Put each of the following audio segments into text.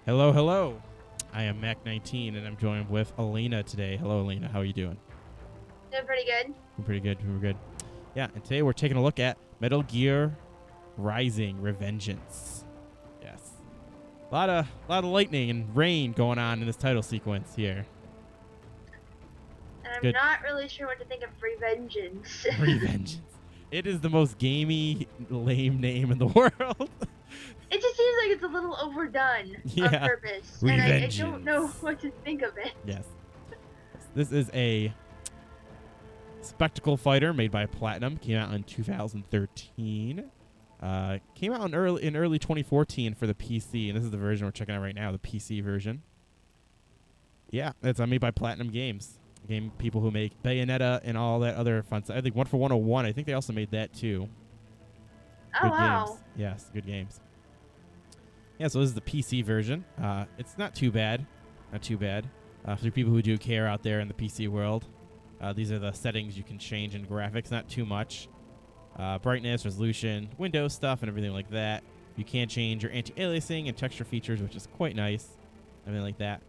Hello, hello. I am Mac19, and I'm joined with Elena today. Hello, Elena. How are you doing? Doing pretty good. I'm pretty good. We're good. Yeah, and today we're taking a look at Metal Gear Rising: Revengeance. Yes, a lot of lightning and rain going on in this title sequence here. And I'm Good. not really sure what to think of Revengeance. Revengeance. It is the most gamey, lame name in the world. It just seems like it's a little overdone on Yeah. purpose. And I don't know Revengeance. what to think of it. Yes. This is a spectacle fighter made by Platinum. Came out in 2013. Came out in early 2014 for the PC, and this is the version we're checking out right now, the PC version. Yeah, it's made by Platinum Games. Game people who make Bayonetta and all that other fun stuff. I think 1 for 101. I think they also made that too. Oh, Good wow. games. Yes, good games. Yeah, so this is the PC version. It's not too bad. Not too bad. For people who do care out there in the PC world, these are the settings you can change in graphics. Not too much. Brightness, resolution, Windows stuff, and everything like that. You can change your anti-aliasing and texture features, which is quite nice. Everything like that.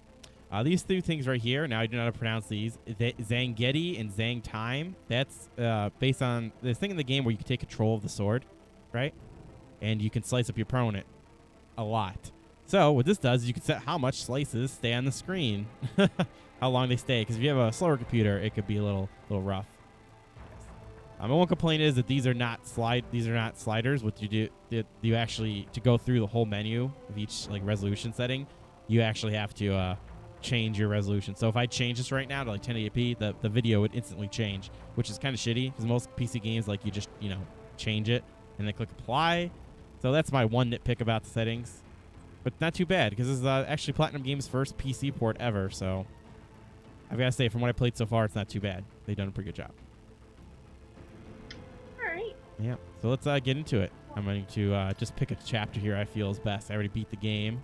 These two things right here, now I do not know how to pronounce these. Zangetti and Zang Time. That's based on this thing in the game where you can take control of the sword, right? And you can slice up your opponent a lot. So what this does is you can set how much slices stay on the screen, how long they stay. Because if you have a slower computer, it could be a little rough. My one complaint is that these are not sliders. What you do, you actually, to go through the whole menu of each like resolution setting, you actually have to change your resolution. So if I change this right now to like 1080p, the video would instantly change, which is kind of shitty because most PC games like you just change it and then click apply. So that's my one nitpick about the settings, but not too bad because this is actually Platinum Games' first PC port ever. So I've got to say, from what I played so far, it's not too bad. They've done a pretty good job. Yeah, so let's get into it. I'm going to just pick a chapter here I feel is best. I already beat the game.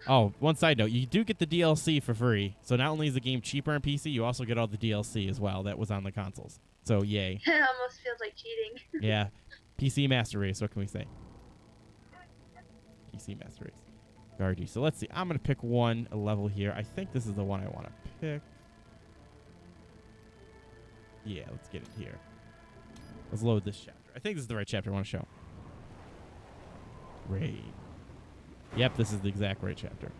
Oh, one side note, you do get the DLC for free. So not only is the game cheaper on PC, you also get all the DLC as well that was on the consoles. So yay. It almost feels like cheating. Yeah, PC Master Race, what can we say? PC Master Race. Gargi. So let's see, I'm going to pick a level here. I think this is the one I want to pick. Yeah, let's get it here. Let's load this chapter. I think this is the right chapter I want to show. Raid. Yep, this is the exact right chapter.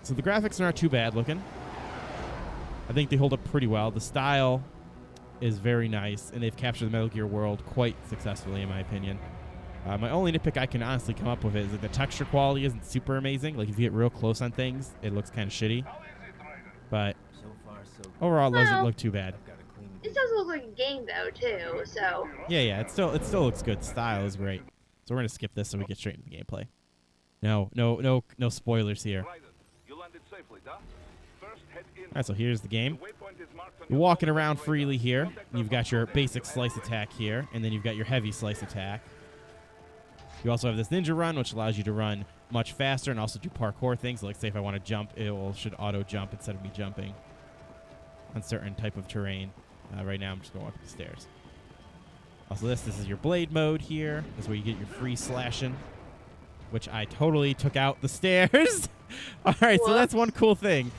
So the graphics are not too bad looking. I think they hold up pretty well. The style is very nice, and they've captured the Metal Gear world quite successfully, in my opinion. My only nitpick I can honestly come up with is that the texture quality isn't super amazing. Like, if you get real close on things, it looks kind of shitty. But overall, it doesn't look too bad. It does look like a game, though, too, so... Yeah, it still looks good. The style is great. So we're going to skip this so we get straight into the gameplay. No spoilers here. Alright, so here's the game. You're walking around freely here. You've got your basic slice attack here, and then you've got your heavy slice attack. You also have this ninja run, which allows you to run much faster and also do parkour things. Like, say if I want to jump, should auto jump instead of me jumping on certain type of terrain. Right now, I'm just going up the stairs. Also, this is your blade mode here. This is where you get your free slashing, which I totally took out the stairs. All right, so that's one cool thing.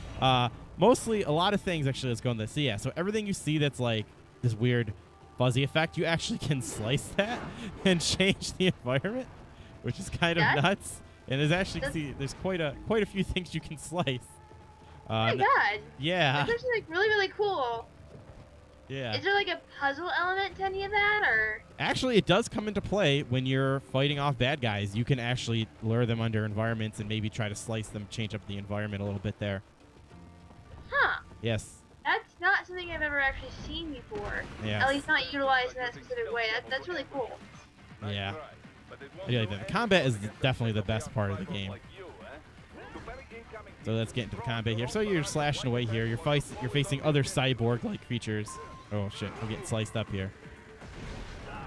Mostly, a lot of things, actually, let's go on this. So, yeah, so everything you see that's like this weird fuzzy effect, you actually can slice that and change the environment, which is kind of nuts. And there's actually, there's quite a few things you can slice. Oh my god. Yeah. That's actually like really cool. Yeah. Is there like a puzzle element to any of that, or? Actually, it does come into play when you're fighting off bad guys. You can actually lure them under environments and maybe try to slice them, change up the environment a little bit there. Huh. Yes. That's not something I've ever actually seen before. Yeah. At least not utilized in that specific way. That's really cool. Yeah. I do like that. The combat is definitely the best part of the game. So let's get into the combat here. So you're slashing away here. You're facing other cyborg-like creatures. Oh shit, I'm getting sliced up here.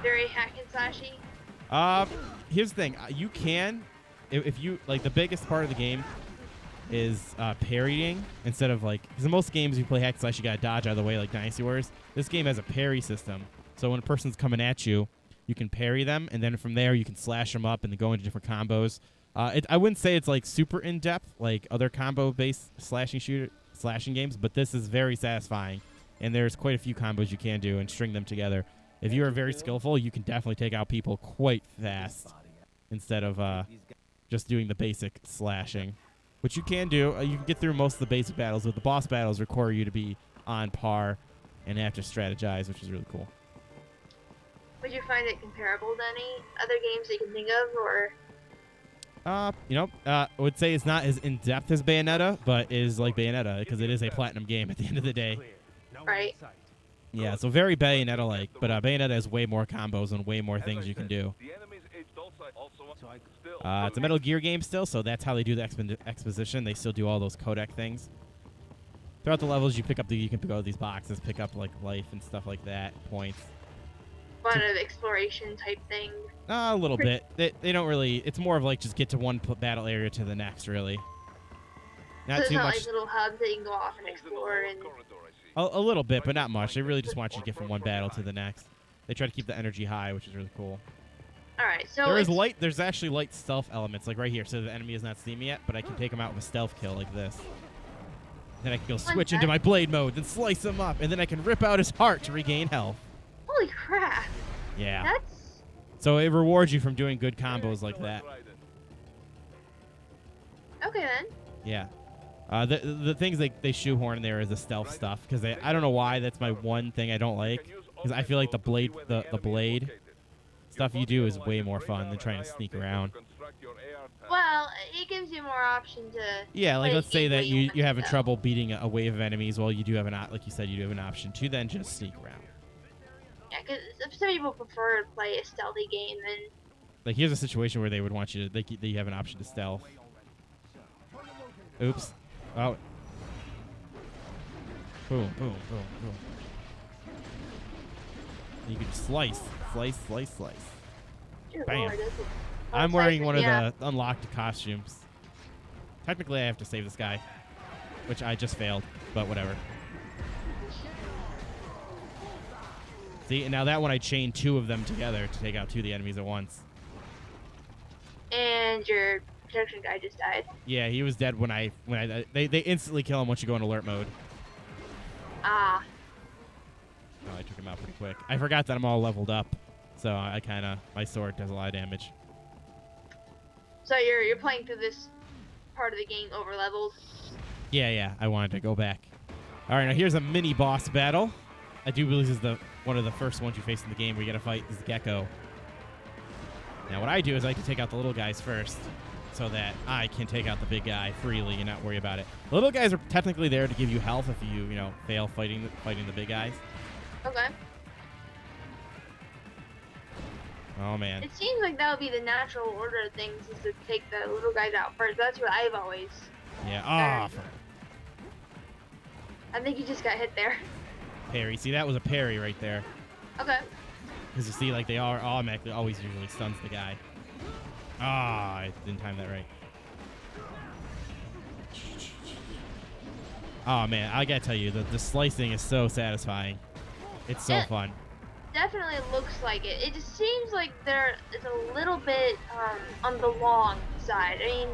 Very hack and slashy. Here's the thing. You can, if you like, the biggest part of the game is parrying instead of like, because in most games you play hack and slash, you gotta dodge out of the way like Dynasty Wars. This game has a parry system. So when a person's coming at you, you can parry them, and then from there you can slash them up and then go into different combos. I wouldn't say it's like super in depth like other combo-based slashing games, but this is very satisfying, and there's quite a few combos you can do and string them together. If you are very skillful, you can definitely take out people quite fast instead of just doing the basic slashing, which you can do. You can get through most of the basic battles, but the boss battles require you to be on par and have to strategize, which is really cool. Would you find it comparable to any other games that you can think of, or? I would say it's not as in-depth as Bayonetta, but is like Bayonetta because it is a platinum game at the end of the day. Right. Yeah, so very Bayonetta-like, but Bayonetta has way more combos and way more things you can do. It's a Metal Gear game still, so that's how they do the exposition. They still do all those codec things. Throughout the levels, you can pick up these boxes, pick up like life and stuff like that, points. A lot of exploration type thing. A little bit. They don't really. It's more of like just get to one battle area to the next, really. Not so too much. Like little hubs that you can go off and explore and. A little bit, but not much. They really just want you to get from one battle to the next. They try to keep the energy high, which is really cool. All right, so there's actually light stealth elements, like right here. So the enemy has not seen me yet, but I can take him out with a stealth kill like this. Then I can go switch into my blade mode, then slice him up, and then I can rip out his heart to regain health. Holy crap! Yeah. That's. So it rewards you from doing good combos like that. Okay then. Yeah. The things they shoehorn in there is the stealth stuff, because I don't know why that's my one thing I don't like, because I feel like the blade stuff you do is way more fun than trying to sneak around. Well, it gives you more option to. Yeah, like let's say that you're having trouble beating a wave of enemies. Well, you do have like you said, you do have an option to then just sneak around. Yeah, because some people prefer to play a stealthy game than. Like here's a situation where they would want you to you have an option to stealth. Oops. Oh. Boom, boom, boom, boom. You can slice. Bam. Lord, I'm wearing one of the unlocked costumes. Technically, I have to save this guy, which I just failed, but whatever. See, and now that one I chained two of them together to take out two of the enemies at once. And your protection guy just died. Yeah, he was dead when they instantly kill him once you go in alert mode. Ah. Oh, I took him out pretty quick. I forgot that I'm all leveled up, so my sword does a lot of damage. So you're playing through this part of the game over leveled? Yeah, I wanted to go back. All right, now here's a mini boss battle. I do believe this is one of the first ones you face in the game where you got to fight this gecko. Now what I do is I like to take out the little guys first, so that I can take out the big guy freely and not worry about it. The little guys are technically there to give you health if you fail fighting the big guys. Okay. Oh man. It seems like that would be the natural order of things, is to take the little guys out first. That's what I've always. Yeah. I think you just got hit there. Parry. See, that was a parry right there. Okay. Because you see, like they are automatically always usually stuns the guy. I didn't time that right. Oh man, I gotta tell you, the slicing is so satisfying. It's so fun. Definitely looks like it. It just seems like there is a little bit on the long side. I mean.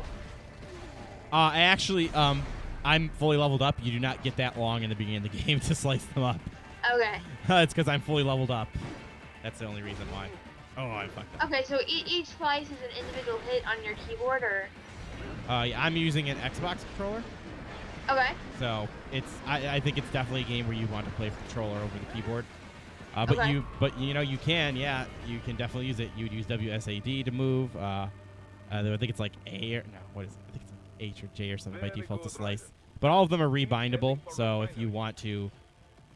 I actually, I'm fully leveled up. You do not get that long in the beginning of the game to slice them up. Okay. It's because I'm fully leveled up. That's the only reason why. Oh, I fucked up. Okay, so each slice is an individual hit on your keyboard, or? Yeah, I'm using an Xbox controller. Okay. So I think it's definitely a game where you want to play with the controller over the keyboard. Okay. You can definitely use it. You would use WSAD to move. I think it's like A or no, what is it? I think it's like H or J or something by default to slice. But all of them are rebindable, so if you want to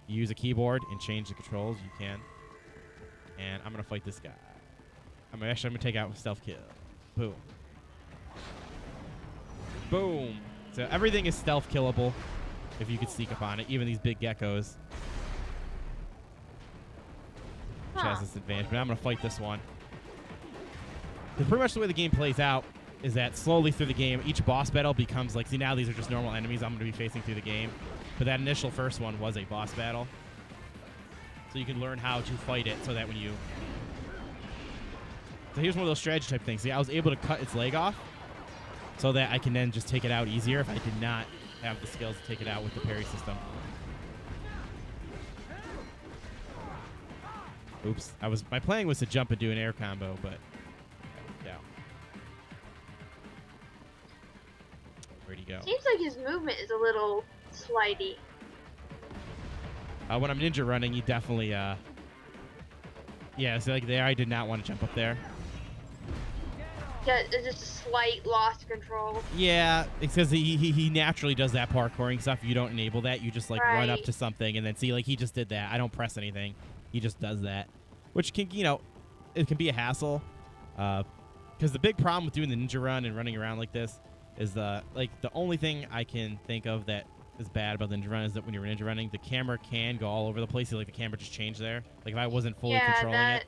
use a keyboard and change the controls, you can. And I'm gonna fight this guy. I'm gonna take out a stealth kill. Boom. Boom. So everything is stealth killable if you could sneak up on it, even these big geckos. Which has this advantage, but I'm going to fight this one. Because pretty much the way the game plays out is that slowly through the game, each boss battle becomes like, see now these are just normal enemies I'm going to be facing through the game. But that initial first one was a boss battle. So you can learn how to fight it so that when you So here's one of those strategy type things. See, I was able to cut its leg off so that I can then just take it out easier if I did not have the skills to take it out with the parry system. Oops. My plan was to jump and do an air combo, but yeah. Where'd he go? Seems like his movement is a little slidey. When I'm ninja running, you definitely, yeah, so like there, I did not want to jump up there. Yeah, it's just a slight loss of control. Yeah, it's because he naturally does that parkouring stuff. You don't enable that. You just, like, run up to something and then see, like, he just did that. I don't press anything. He just does that, which can, you know, it can be a hassle. Because the big problem with doing the ninja run and running around like this is, the only thing I can think of that is bad about the ninja run is that when you're ninja running, the camera can go all over the place. So, like, the camera just changed there. Like, if I wasn't fully controlling it.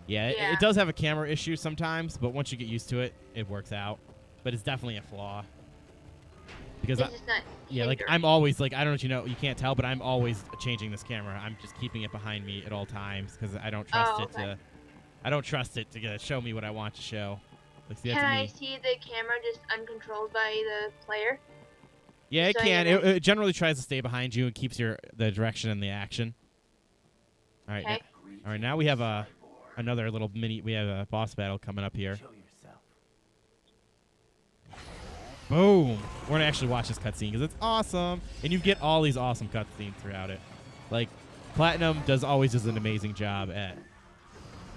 Yeah, it does have a camera issue sometimes, but once you get used to it, it works out. But it's definitely a flaw. Because like I'm always like, I don't know if you know, you can't tell, but I'm always changing this camera. I'm just keeping it behind me at all times because I don't trust it to show me what I want to show. Like, see, can I see the camera just uncontrolled by the player? Yeah, it can. It generally tries to stay behind you and keeps the direction and the action. All right. Okay. All right. Now we have another little mini. We have a boss battle coming up here. Boom. We're gonna actually watch this cutscene because it's awesome, and you get all these awesome cutscenes throughout it. Like, Platinum always does an amazing job at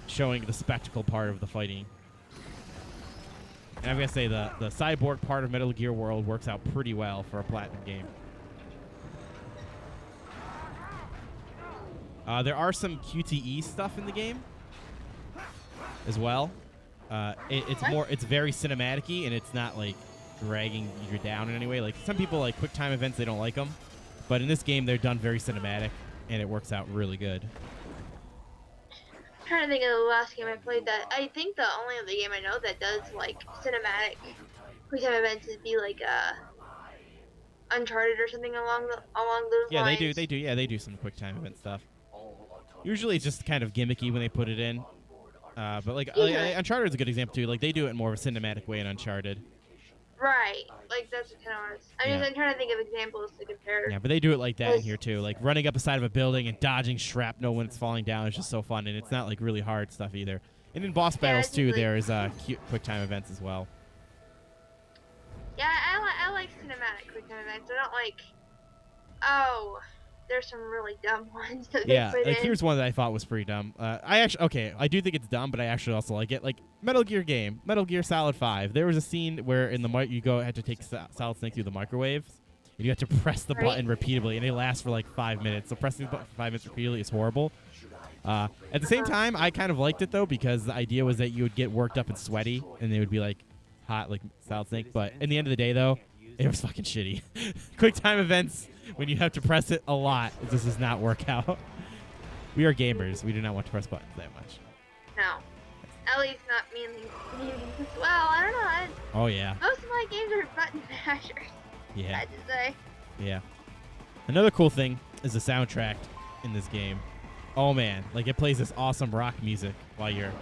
showing the spectacle part of the fighting. And I'm gonna say the cyborg part of Metal Gear World works out pretty well for a Platinum game. There are some QTE stuff in the game as well. It's very cinematic-y, and it's not like dragging you down in any way. Like, some people like quick time events, they don't like them, but in this game they're done very cinematic, and it works out really good. I'm trying to think of the last game I played that. I think the only other game I know that does like cinematic quick time events is be like Uncharted or something along those lines. Yeah, they do. Yeah, they do some quick time event stuff. Usually it's just kind of gimmicky when they put it in. But like Uncharted is a good example too. Like, they do it in more of a cinematic way in Uncharted. Right. Like, that's kind of what I'm trying to think of examples to compare. Yeah, but they do it like that in here too. Like, running up the side of a building and dodging shrapnel when it's falling down is just so fun, and it's not like really hard stuff either. And in boss battles too, there is cute quick time events as well. Yeah, I like cinematic quick time events. I don't like. Oh, there's some really dumb ones that they put in. Here's one that I thought was pretty dumb. I do think it's dumb, but I actually also like it. Like, Metal Gear Solid 5. There was a scene where in the had to take Solid Snake through the microwaves, and you have to press the button repeatedly, and they last for like 5 minutes. So pressing the button for 5 minutes repeatedly is horrible. At the same time, I kind of liked it though, because the idea was that you would get worked up and sweaty, and they would be like hot like Solid Snake. But in the end of the day, though, it was fucking shitty. Quick time events, when you have to press it a lot, this does not work out. We are gamers. We do not want to press buttons that much. No. At least not mainly. Well, I don't know. Oh, yeah. Most of my games are button mashers. Yeah. I have to say. Yeah. Another cool thing is the soundtrack in this game. Oh, man. Like, it plays this awesome rock music while you're...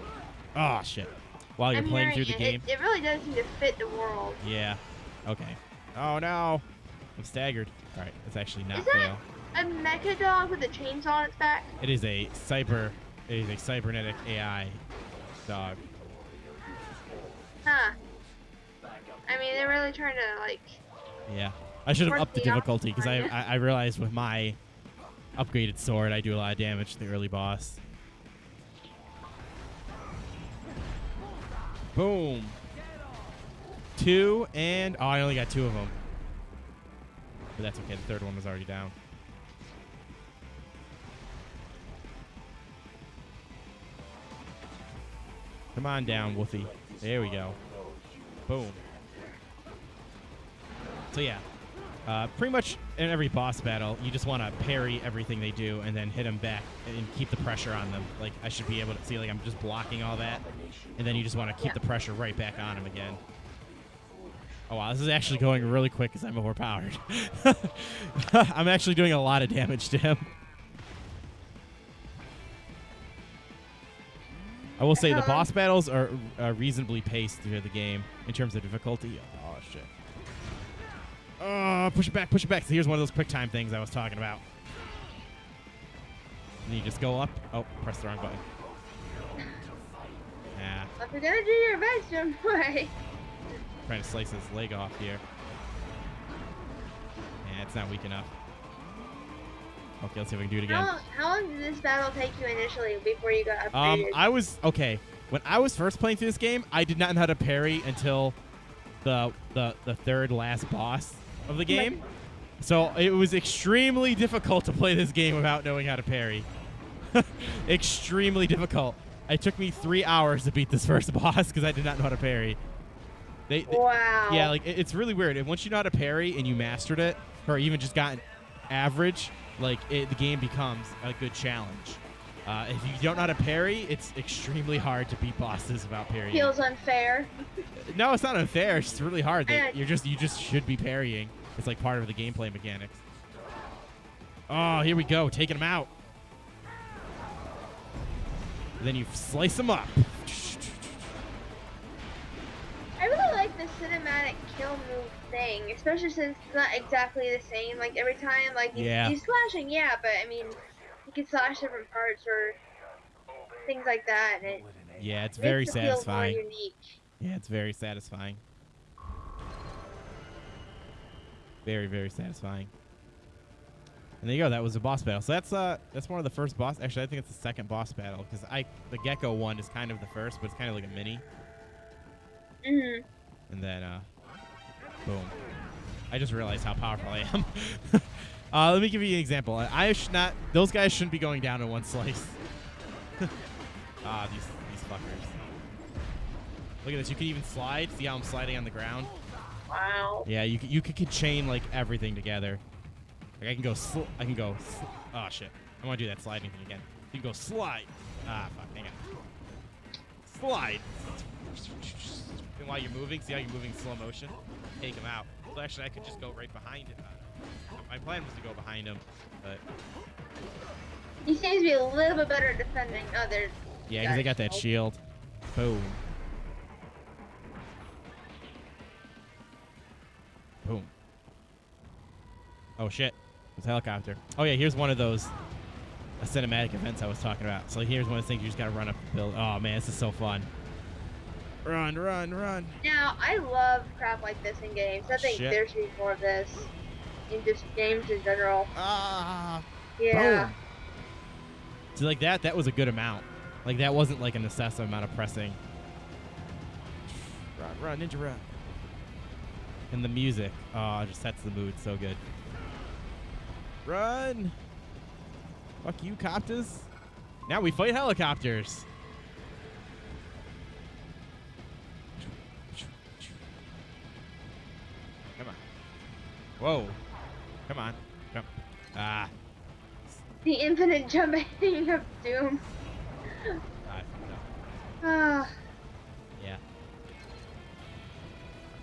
Oh, shit. While you're playing through the game. It really does seem to fit the world. Yeah. Okay. Oh, no. I'm staggered. All right. It's actually not fail. A mecha dog with a chainsaw on its back? It is a cybernetic AI dog. Huh. I mean, they're really trying to, like... Yeah. I should have upped the difficulty, because I realized with my upgraded sword, I do a lot of damage to the early boss. Boom. 2, and... Oh, I only got 2 of them. But that's okay. The third one was already down. Come on down, Woofy. There we go. Boom. So yeah, pretty much in every boss battle, you just want to parry everything they do and then hit them back and keep the pressure on them. Like, I should be able to see, like, I'm just blocking all that, and then you just want to keep the pressure right back on him again. Oh, wow, this is actually going really quick because I'm overpowered. I'm actually doing a lot of damage to him. I will say the Uh-huh. boss battles are reasonably paced through the game in terms of difficulty. Oh, shit. Oh, push it back, push it back. So here's one of those quick time things I was talking about. And you just go up. Oh, press the wrong button. Yeah. If you're gonna do your best, don't worry. Trying to slice his leg off here. Yeah, it's not weak enough. Okay, let's see if we can do it again. How long did this battle take you initially before you got upgraded? Okay. When I was first playing through this game, I did not know how to parry until the third last boss of the game. So it was extremely difficult to play this game without knowing how to parry. Extremely difficult. It took me 3 hours to beat this first boss because I did not know how to parry. Wow. Yeah, like it's really weird. And once you know how to parry and you mastered it, or even just gotten average, like the game becomes a good challenge. If you don't know how to parry, it's extremely hard to beat bosses without parrying. Feels unfair. No, it's not unfair. It's just really hard. You just should be parrying. It's like part of the gameplay mechanics. Oh, here we go, taking him out. And then you slice him up. I really like the cinematic kill move thing, especially since it's not exactly the same. Like every time, like he's slashing, yeah, but I mean, you can slash different parts or things like that. And yeah, it's very satisfying. More unique. Yeah, it's very satisfying. Very, very satisfying. And there you go. That was a boss battle. So that's one of the first boss. Actually, I think it's the second boss battle because the Gecko one is kind of the first, but it's kind of like a mini. Mhm. And then, boom. I just realized how powerful I am. Let me give you an example. Those guys shouldn't be going down in one slice. These fuckers. Look at this. You can even slide. See how I'm sliding on the ground? Wow. Yeah, you could chain like everything together. Like I can go. Oh shit! I want to do that sliding thing again. You can go slide. Ah fuck! Hang on. Slide. And while you're moving, see how you're moving in slow motion? Take him out. So actually, I could just go right behind him. My plan was to go behind him, but he seems to be a little bit better at defending. Oh, there's. Yeah, because they got that shield. Boom. Boom. Oh shit! It's a helicopter. Oh yeah, here's one of those cinematic events I was talking about. So here's one of the things you just gotta run up and build. Oh man, this is so fun. Run, run, run. Now, I love crap like this in games. I think there should be more of this in just games in general. Ah. Yeah. Boom. So like that was a good amount. Like that wasn't like an excessive amount of pressing. Run, run, ninja run. And the music, it just sets the mood so good. Run! Fuck you, copters. Now we fight helicopters. Come on. Whoa. Come on. Jump. Ah. The infinite jumping of doom. I fucked up. Ah. Yeah.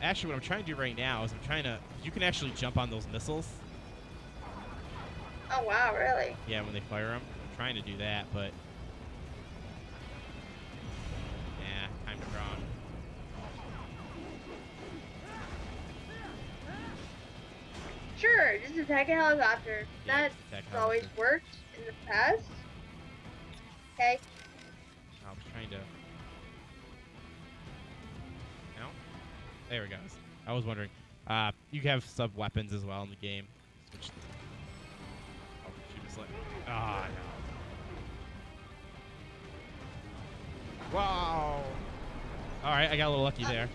Actually, what I'm trying to do right now is you can actually jump on those missiles. Oh wow, really? Yeah, when they fire them. I'm trying to do that, but yeah, kind of wrong. Sure, just attack a helicopter. Yeah, That's always worked in the past. Okay. I was trying to. No? There it goes. I was wondering. You have sub weapons as well in the game. Which, she was like, no. Wow. All right, I got a little lucky there.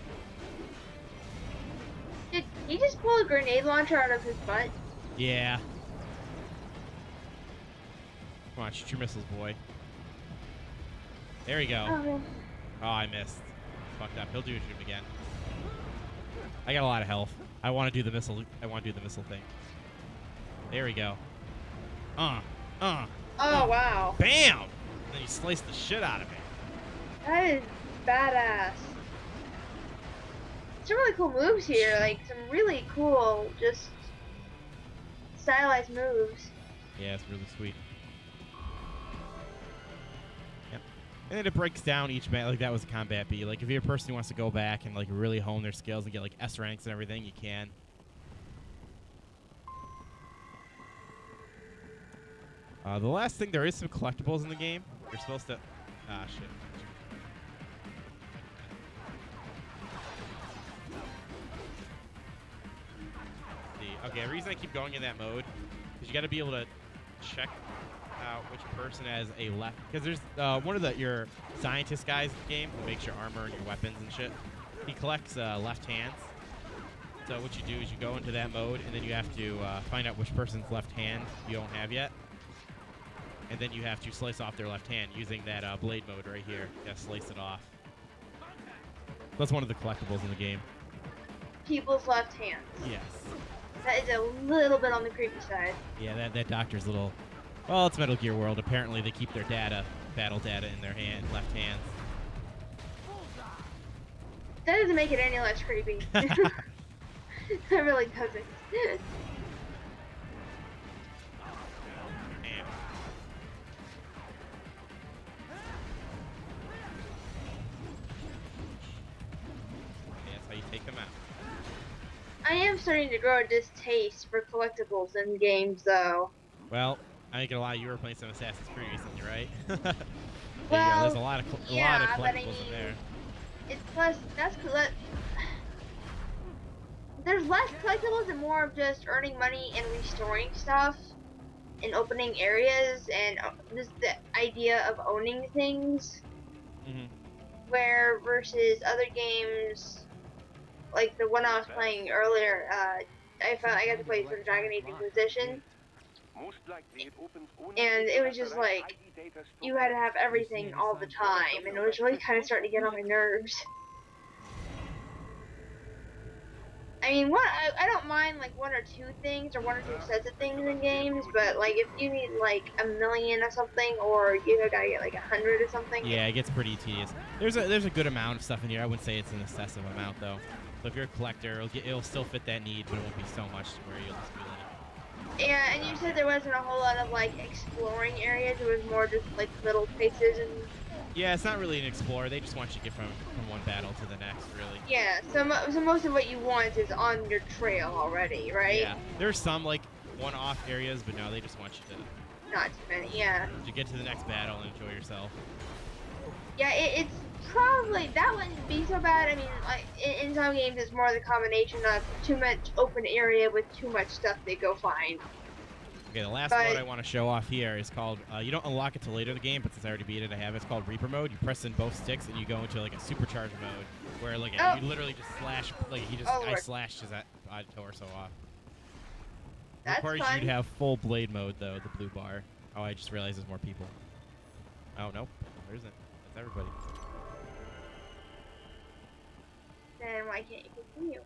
Did he just pull a grenade launcher out of his butt? Yeah. Come on, shoot your missiles, boy. There you go. Oh, I missed. Fucked up. He'll do it again. I got a lot of health. I want to do the missile. I want to do the missile thing. There we go. Oh wow. Bam! And then you slice the shit out of me. That is badass. Some really cool moves here, like some really cool, just stylized moves. Yeah, it's really sweet. Yep. And then it breaks down each battle. Like, that was a combat bee. Like, if you're a person who wants to go back and, like, really hone their skills and get, like, S ranks and everything, you can. The last thing, there is some collectibles in the game. You're supposed to... Ah, shit. Okay, the reason I keep going in that mode is you got to be able to check out which person has a left. Because there's one of your scientist guys in the game who makes your armor and your weapons and shit. He collects left hands. So what you do is you go into that mode, and then you have to find out which person's left hand you don't have yet. And then you have to slice off their left hand using that blade mode right here. You gotta slice it off. That's one of the collectibles in the game. People's left hands. Yes. That is a little bit on the creepy side. Yeah, that doctor's little... Well, it's Metal Gear World. Apparently they keep their battle data in their left hands. That doesn't make it any less creepy. That really doesn't. Take them out. I am starting to grow a distaste for collectibles in games, though. Well, I ain't gonna lie, you were playing some Assassin's Creed recently, right? Well, there's a lot of collectibles in there. It's less. There's less collectibles and more of just earning money and restoring stuff, and opening areas, and just the idea of owning things. Mm-hmm. Where versus other games. Like the one I was playing earlier, I got to play some Dragon Age Inquisition, and it was just like you had to have everything all the time, and it was really kind of starting to get on my nerves. I mean, I don't mind like one or two things or one or two sets of things in games, but like if you need like 1 million or something, or you gotta get like 100 or something. Yeah, it gets pretty tedious. There's a good amount of stuff in here. I wouldn't say it's an excessive amount though. So if you're a collector, it'll still fit that need, but it won't be so much to where you'll just be like... Yeah, and you said there wasn't a whole lot of like exploring areas. It was more just like little places and... Yeah, it's not really an explorer. They just want you to get from one battle to the next, really. Yeah, so most of what you want is on your trail already, right? Yeah, there's some like one-off areas, but no, they just want you to... Not too many, yeah. To get to the next battle and enjoy yourself. Yeah, it's probably, that wouldn't be so bad. I mean, like, in some games it's more the combination of too much open area with too much stuff to go find. Okay, the last mode I want to show off here is called, you don't unlock it till later in the game, but since I already beat it, I have it. It's called Reaper mode. You press in both sticks and you go into like a supercharged mode where like you literally just slash, like I slashed his torso off. That's fun. You'd have full blade mode though, the blue bar. Oh, I just realized there's more people. Oh, nope. There isn't. That's everybody. Then why can't you continue?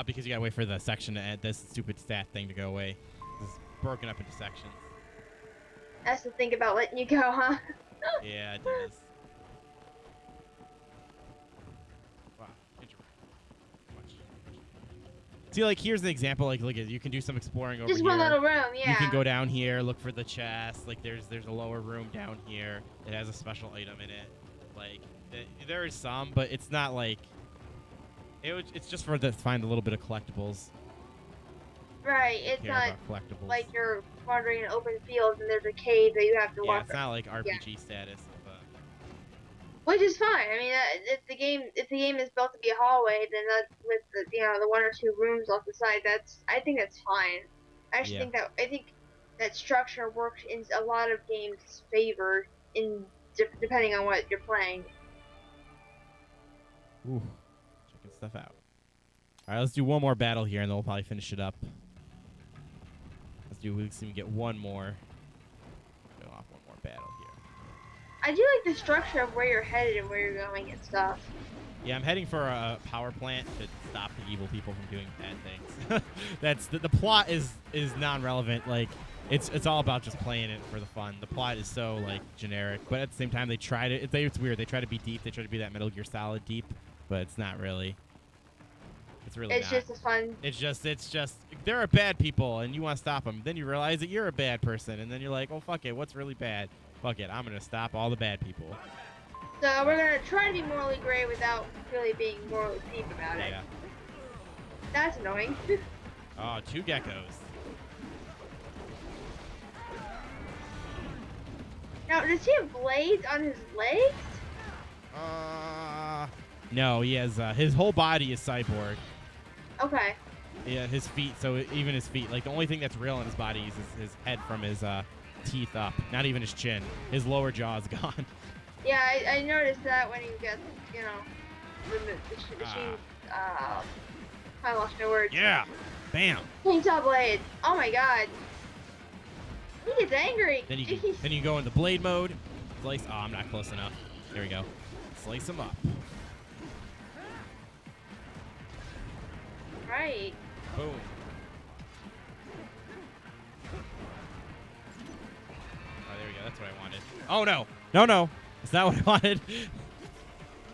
Because you gotta wait for the section to end, this stupid stat thing to go away. This is broken up into sections. That's the thing about letting you go, huh? Yeah, it does. Wow. See, like, here's the example. Like, look at you can do some exploring over here. Just one little room, yeah. You can go down here, look for the chest. Like, there's a lower room down here. It has a special item in it. Like, there is some, but it's not like... It's just for to find a little bit of collectibles. Right, it's not collectibles. Like you're wandering in open fields and there's a cave that you have to walk. Yeah, it's not like RPG status. But... Which is fine. I mean, if the game is built to be a hallway, then with the one or two rooms off the side, I think that's fine. I actually think that structure works in a lot of games' favor depending on what you're playing. Ooh. Stuff out. All right, let's do one more battle here, and then we'll probably finish it up. Let's see if we get one more. Go off one more battle here. I do like the structure of where you're headed and where you're going and stuff. Yeah, I'm heading for a power plant to stop the evil people from doing bad things. That's the plot is non-relevant. Like it's all about just playing it for the fun. The plot is so like generic, but at the same time they try to. It's weird. They try to be deep. They try to be that Metal Gear Solid deep, but it's not really. It's really It's not. just a fun. It's just there are bad people and you want to stop them. Then you realize that you're a bad person, and then you're like, oh fuck it, what's really bad? Fuck it, I'm gonna stop all the bad people. So we're gonna try to be morally gray without really being morally deep about it. Yeah. That's annoying. Oh, 2 geckos. Now, does he have blades on his legs? No, he has his whole body is cyborg. Okay. Yeah, his feet. So even his feet, like the only thing that's real in his body is his head from his teeth up. Not even his chin. His lower jaw is gone. Yeah, I noticed that when he gets, you know, the machine. I lost my words. Yeah. Bam. Chainsaw blade. Oh my god. He gets angry. Then you go into blade mode. Slice. Oh, I'm not close enough. There we go. Slice him up. Right. Boom. Oh, there we go. That's what I wanted. Oh, no. No. It's not what I wanted.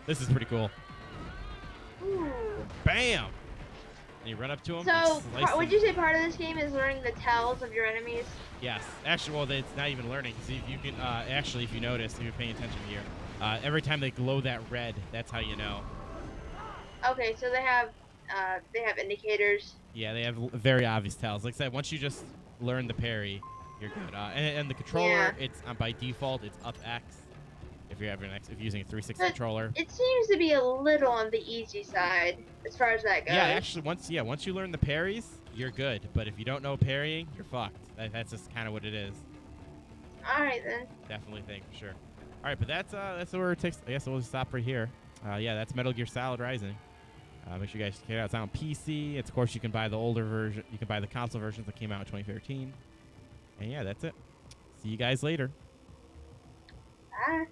This is pretty cool. Ooh. Bam. And you run up to him. So, would you say part of this game is learning the tells of your enemies? Yes. Actually, well, it's not even learning. See, you can actually, if you notice, if you're paying attention here, every time they glow that red, that's how you know. Okay, so they have indicators. Yeah, they have very obvious tells. Like I said, once you just learn the parry, you're good. And the controller, it's by default, it's up X. If you're using a 360 controller, it seems to be a little on the easy side as far as that goes. Yeah, actually, once you learn the parries, you're good. But if you don't know parrying, you're fucked. That's just kind of what it is. All right then. Definitely think for sure. All right, but that's where it takes. I guess we'll just stop right here. Yeah, that's Metal Gear Solid Rising. Make sure you guys check it out. It's on PC. Of course, you can buy the older version. You can buy the console versions that came out in 2013. And yeah, that's it. See you guys later. Bye.